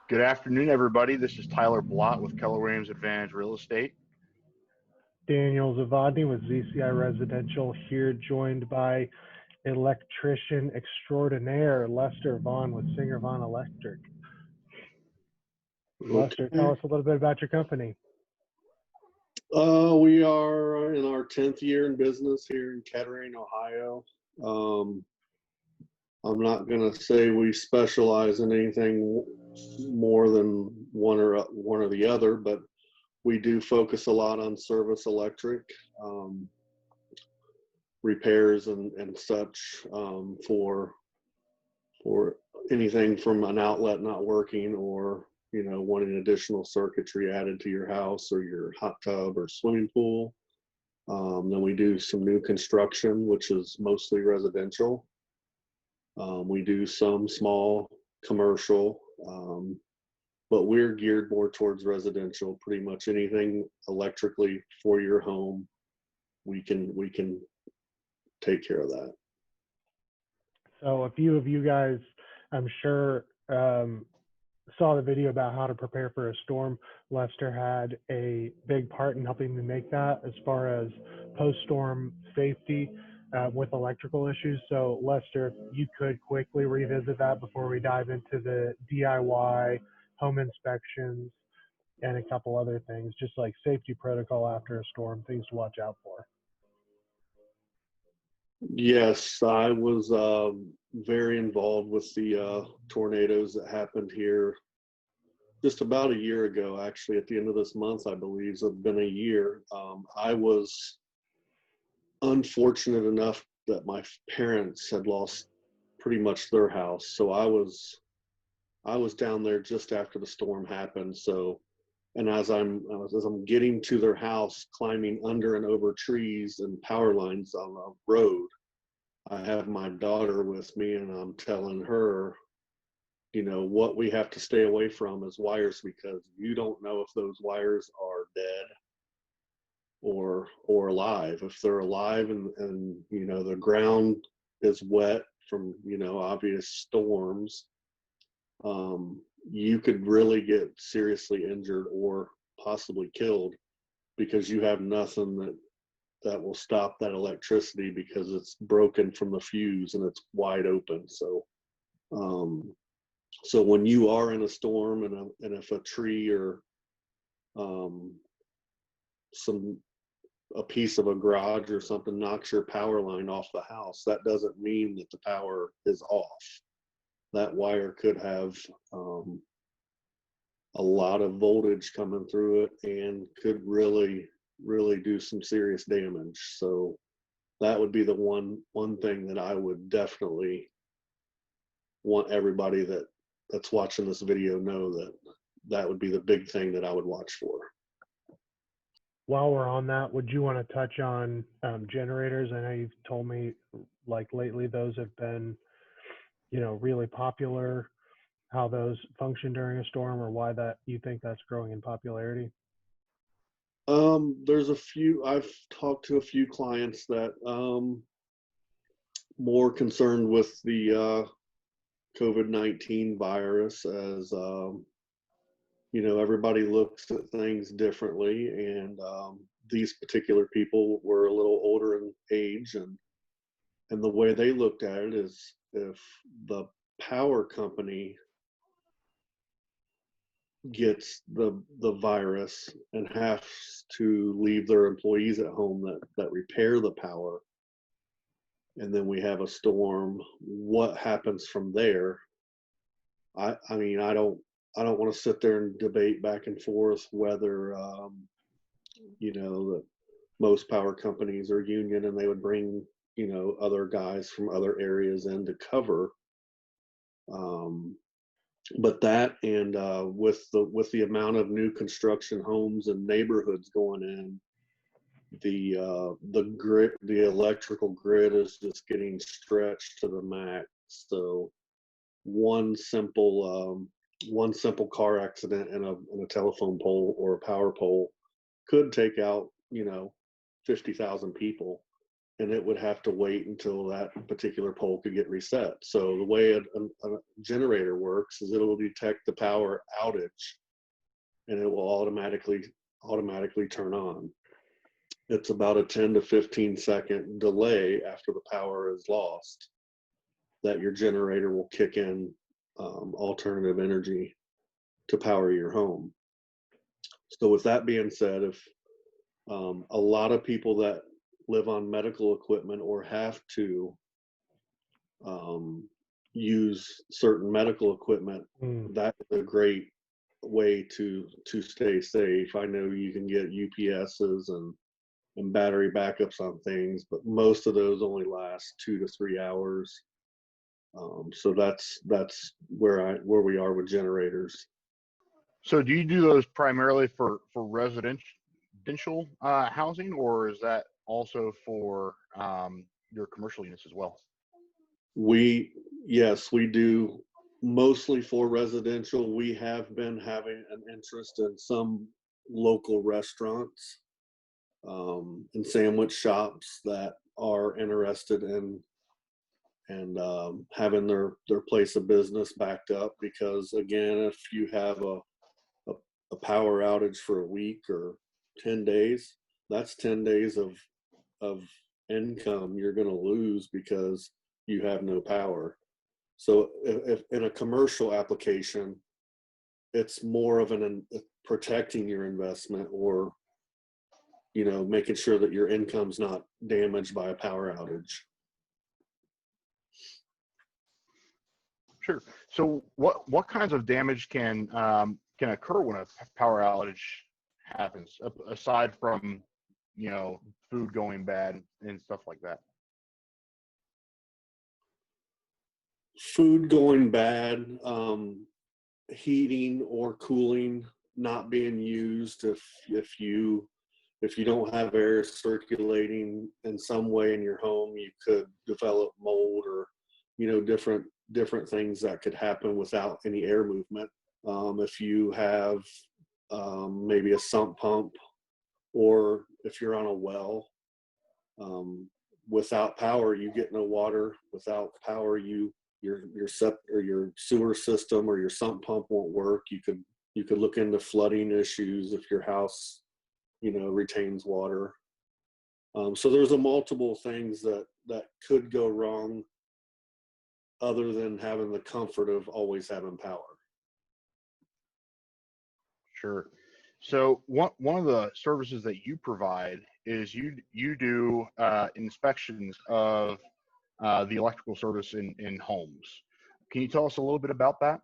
Good afternoon, everybody. This is Tyler Blott with Keller Williams Advantage Real Estate. Daniel Zavadny with ZCI Residential here, joined by electrician extraordinaire Lester Vaughn with Singer Vaughn Electric. Lester, tell us a little bit about your company. We are in our 10th year in business here in Kettering, Ohio. I'm not going to say we specialize in anything more than one or the other, but we do focus a lot on service electric, repairs and such, for anything from an outlet not working or wanting additional circuitry added to your house or your hot tub or swimming pool. Then we do some new construction, which is mostly residential. We do some small commercial, but we're geared more towards residential. Pretty much anything electrically for your home, we can take care of that. So a few of you guys, I'm sure, saw the video about how to prepare for a storm. Lester had a big part in helping me make that as far as post-storm safety with electrical issues. So Lester, if you could quickly revisit that before we dive into the DIY, home inspections, and a couple other things, just like safety protocol after a storm, things to watch out for. Yes, I was very involved with the tornadoes that happened here just about a year ago. Actually, at the end of this month, I believe it's been a year. I was unfortunate enough that my parents had lost pretty much their house, so I was down there just after the storm happened. So, and as I'm getting to their house, climbing under and over trees and power lines on a road, I have my daughter with me, and I'm telling her, what we have to stay away from is wires, because you don't know if those wires are dead or alive. If they're alive and the ground is wet from obvious storms, you could really get seriously injured or possibly killed, because you have nothing that will stop that electricity, because it's broken from the fuse and it's wide open. So so when you are in a storm and if a tree or a piece of a garage or something knocks your power line off the house, that doesn't mean that the power is off. That wire could have a lot of voltage coming through it and could really do some serious damage. So that would be the one thing that I would definitely want everybody that's watching this video know, that would be the big thing that I would watch for. While we're on that, would you want to touch on generators? I know you've told me like lately those have been, really popular, how those function during a storm, or why that you think that's growing in popularity. There's a few, I've talked to a few clients that more concerned with the COVID-19 virus, as everybody looks at things differently, and these particular people were a little older in age, and the way they looked at it is, if the power company gets the virus and has to leave their employees at home that repair the power, and then we have a storm, what happens from there? I mean, I don't want to sit there and debate back and forth whether that most power companies are union and they would bring other guys from other areas in to cover, but that, and with the amount of new construction homes and neighborhoods going in, the electrical grid is just getting stretched to the max. So one simple car accident in a telephone pole or a power pole could take out 50,000 people. and it would have to wait until that particular pole could get reset. So the way a generator works is it'll detect the power outage, and it will automatically turn on. It's about a 10 to 15-second delay after the power is lost that your generator will kick in alternative energy to power your home. So with that being said, if a lot of people that live on medical equipment or have to use certain medical equipment, that's a great way to stay safe. I know you can get UPSs and battery backups on things, but most of those only last 2 to 3 hours. So that's where we are with generators. So do you do those primarily for residential housing, or is that also for your commercial units as well? Yes, we do mostly for residential. We have been having an interest in some local restaurants and sandwich shops that are interested in having their place of business backed up, because again, if you have a power outage for a week or 10 days, that's 10 days of income you're going to lose because you have no power. So if in a commercial application, it's more of protecting your investment, or making sure that your income's not damaged by a power outage. Sure. So what kinds of damage can occur when a power outage happens, aside from food going bad and stuff like that? Food going bad, heating or cooling not being used. If you don't have air circulating in some way in your home, you could develop mold or different things that could happen without any air movement. If you have maybe a sump pump, or if you're on a well, without power, you get no water. Without power, your sewer system or your sump pump won't work. You could look into flooding issues if your house retains water. So there's multiple things that could go wrong, other than having the comfort of always having power. Sure. So one of the services that you provide is you do inspections of the electrical service in homes. Can you tell us a little bit about that?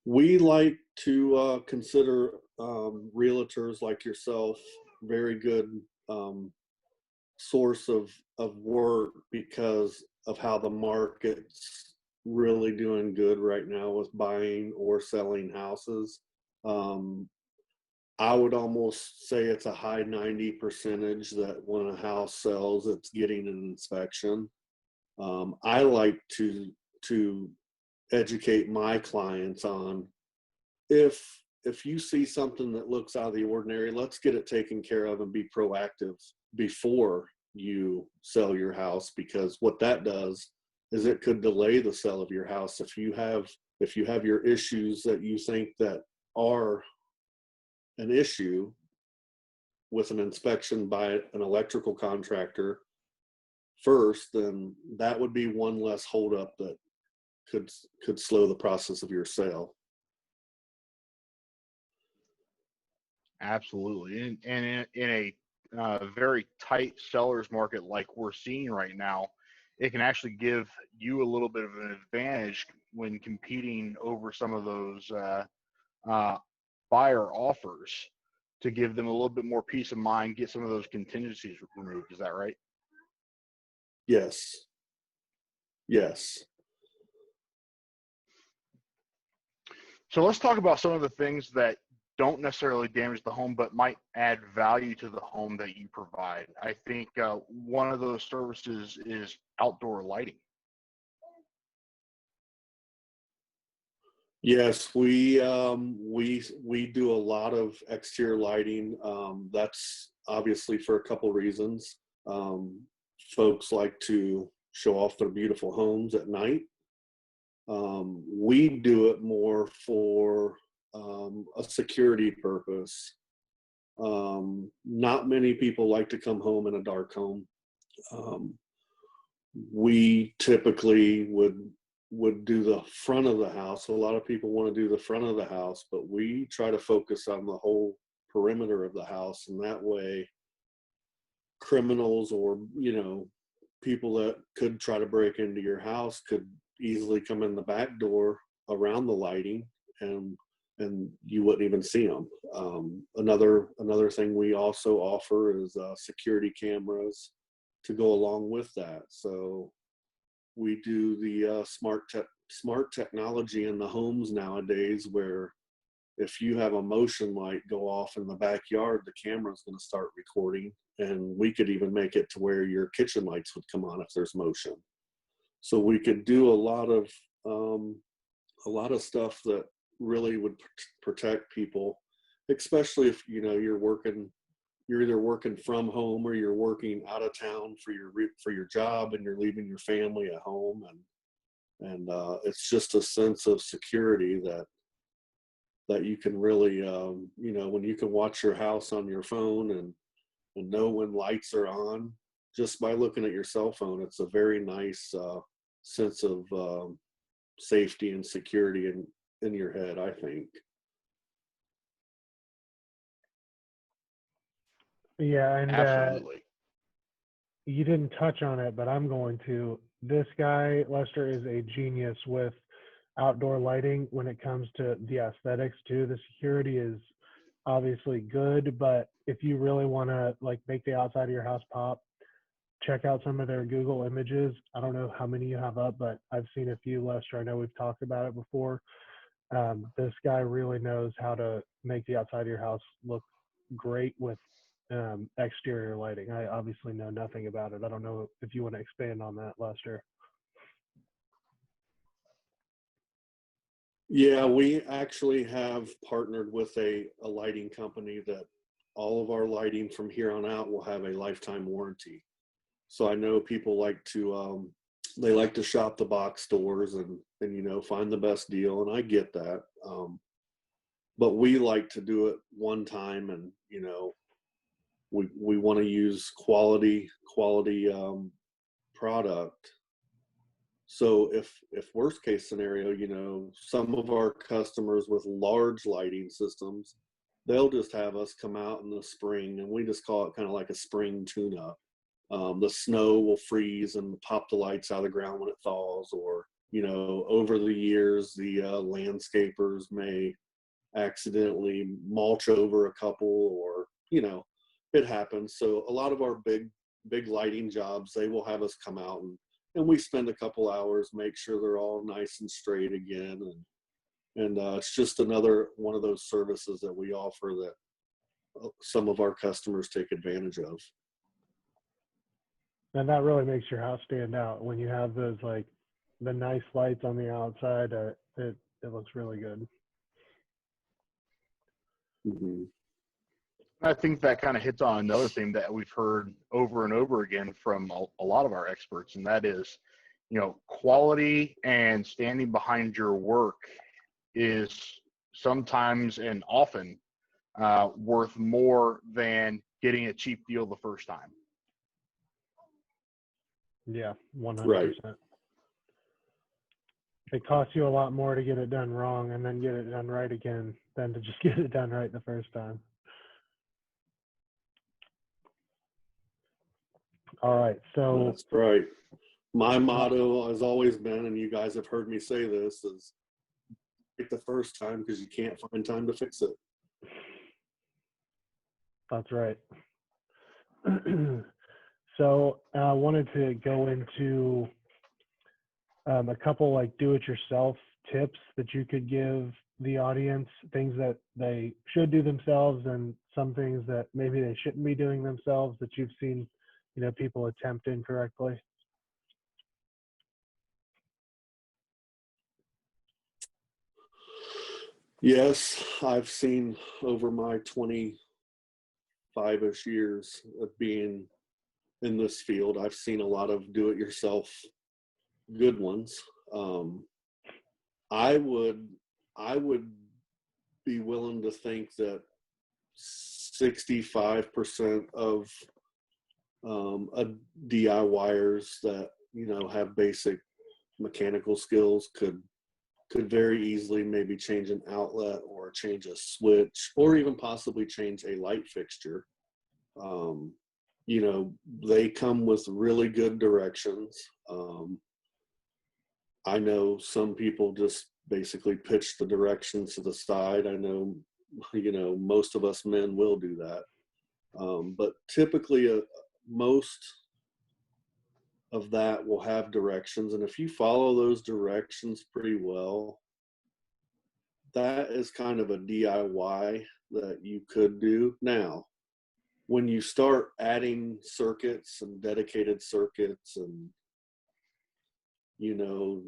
We like to consider realtors like yourself very good source of work, because of how the market's really doing good right now with buying or selling houses. I would almost say it's a high 90% that when a house sells, it's getting an inspection. I like to educate my clients on, if you see something that looks out of the ordinary, let's get it taken care of and be proactive before you sell your house, because what that does is it could delay the sale of your house. If you have your issues that you think that are an issue, with an inspection by an electrical contractor first, then that would be one less holdup that could slow the process of your sale. Absolutely. And in a very tight seller's market like we're seeing right now, it can actually give you a little bit of an advantage when competing over some of those buyer offers, to give them a little bit more peace of mind, get some of those contingencies removed. Is that right? Yes. So let's talk about some of the things that don't necessarily damage the home, but might add value to the home that you provide. I think one of those services is outdoor lighting. Yes, we do a lot of exterior lighting. That's obviously for a couple reasons. Folks like to show off their beautiful homes at night. We do it more for a security purpose. Not many people like to come home in a dark home. We typically would do the front of the house. A lot of people want to do the front of the house, but we try to focus on the whole perimeter of the house, and that way criminals or people that could try to break into your house could easily come in the back door around the lighting, and you wouldn't even see them. Another thing we also offer is security cameras to go along with that. So we do the smart technology in the homes nowadays, where if you have a motion light go off in the backyard, the camera's going to start recording, and we could even make it to where your kitchen lights would come on if there's motion. So we could do a lot of stuff that really would protect people, especially if you're either working from home or you're working out of town for your job, and you're leaving your family at home, and it's just a sense of security that you can really when you can watch your house on your phone and know when lights are on just by looking at your cell phone. It's a very nice sense of safety and security in your head, I think. Yeah, and Absolutely. you didn't touch on it, but I'm going to. This guy, Lester, is a genius with outdoor lighting when it comes to the aesthetics too. The security is obviously good, but if you really want to make the outside of your house pop, check out some of their Google images. I don't know how many you have up, but I've seen a few, Lester. I know we've talked about it before. This guy really knows how to make the outside of your house look great with exterior lighting. I obviously know nothing about it. I don't know if you want to expand on that, Lester. Yeah, we actually have partnered with a lighting company that all of our lighting from here on out will have a lifetime warranty. So I know people like to they like to shop the box stores and find the best deal, and I get that. But we like to do it one time, and we want to use quality product. So if worst case scenario, some of our customers with large lighting systems, they'll just have us come out in the spring, and we just call it kind of like a spring tune-up. The snow will freeze and pop the lights out of the ground when it thaws, or over the years the landscapers may accidentally mulch over a couple, or it happens. So a lot of our big lighting jobs, they will have us come out and we spend a couple hours, make sure they're all nice and straight again, and it's just another one of those services that we offer that some of our customers take advantage of. And that really makes your house stand out when you have those the nice lights on the outside. It looks really good. Mm-hmm. I think that kind of hits on another thing that we've heard over and over again from a lot of our experts, and that is, quality and standing behind your work is sometimes and often worth more than getting a cheap deal the first time. Yeah, 100%. Right. It costs you a lot more to get it done wrong and then get it done right again than to just get it done right the first time. All right, so That's right. My motto has always been, and you guys have heard me say this, is get the first time because you can't find time to fix it. That's right. So I wanted to go into a couple do-it-yourself tips that you could give the audience, things that they should do themselves and some things that maybe they shouldn't be doing themselves that you've seen people attempt incorrectly. Yes, I've seen over my 25-ish years of being in this field. I've seen a lot of do-it-yourself good ones. I would be willing to think that 65% of DIYers that, you know, have basic mechanical skills could very easily maybe change an outlet or change a switch or even possibly change a light fixture. You know, they come with really good directions. I know some people just basically pitch the directions to the side. I know, you know, most of us men will do that. But typically most of that will have directions. And if you follow those directions pretty well, that is kind of a DIY that you could do. Now, when you start adding circuits and dedicated circuits and, you know,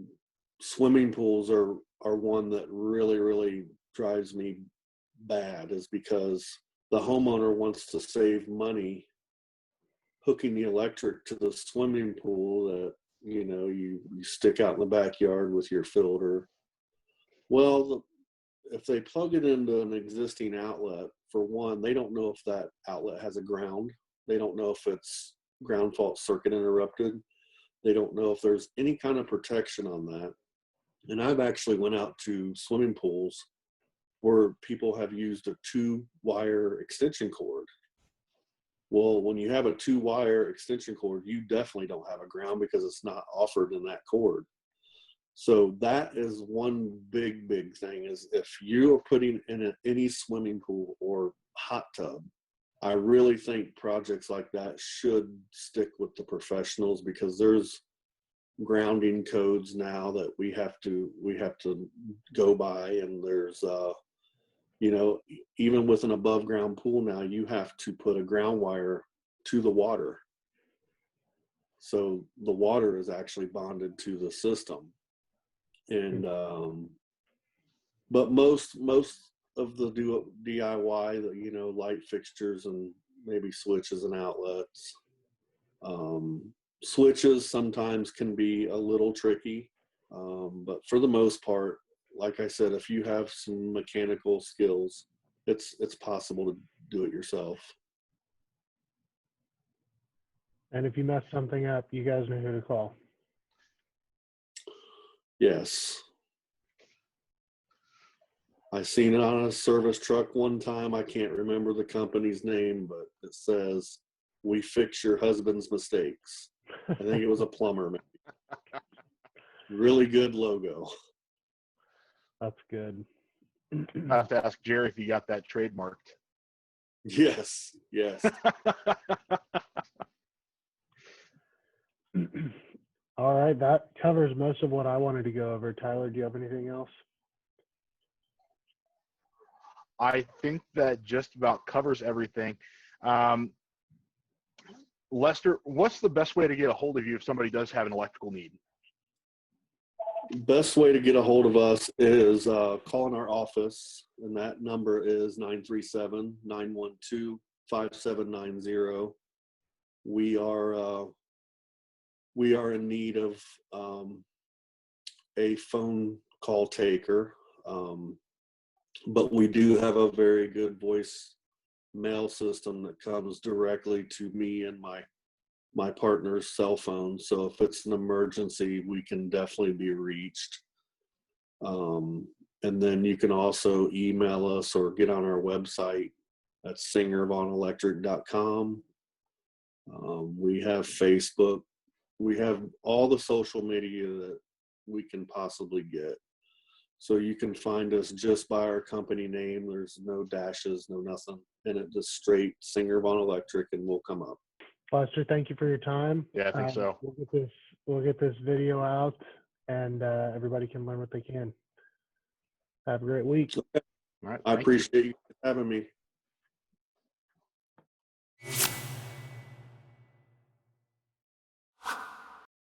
swimming pools are one that really drives me bad, is because the homeowner wants to save money hooking the electric to the swimming pool that, you know, you stick out in the backyard with your filter. Well, if they plug it into an existing outlet, for one, they don't know if that outlet has a ground. They don't know if it's ground fault circuit interrupted. They don't know if there's any kind of protection on that. And I've actually went out to swimming pools where people have used a 2-wire extension cord. Well, when you have a 2-wire extension cord, you definitely don't have a ground because it's not offered in that cord. So that is one big thing, is if you are putting in any swimming pool or hot tub, I really think projects like that should stick with the professionals, because there's grounding codes now that we have to go by. And there's, you know, even with an above ground pool now, you have to put a ground wire to the water. So the water is actually bonded to the system. And but most of the DIY, the, you know, light fixtures and maybe switches and outlets, switches sometimes can be a little tricky, but for the most part, like I said, if you have some mechanical skills, it's possible to do it yourself. And if you mess something up, you guys know who to call. Yes. I seen it on a service truck one time. I can't remember the company's name, but it says, "We fix your husband's mistakes." I think it was a plumber. Maybe. Really good logo. That's good. I have to ask Jerry if he got that trademarked. Yes. All right, that covers most of what I wanted to go over. Tyler, do you have anything else? I think that just about covers everything. Lester, what's the best way to get a hold of you if somebody does have an electrical need? Best way to get a hold of us is calling our office, and that number is 937-912-5790. We are in need of a phone call taker, but we do have a very good voice mail system that comes directly to me and my partner's cell phone. So if it's an emergency, we can definitely be reached. And then you can also email us or get on our website at singervonelectric.com. We have Facebook. We have all the social media that we can possibly get. So you can find us just by our company name. There's no dashes, no nothing. And it just straight Singer Von Electric, and we'll come up. Lester, thank you for your time. Yeah, I think so. We'll get this video out, and everybody can learn what they can. Have a great week. Okay. All right, I appreciate you having me.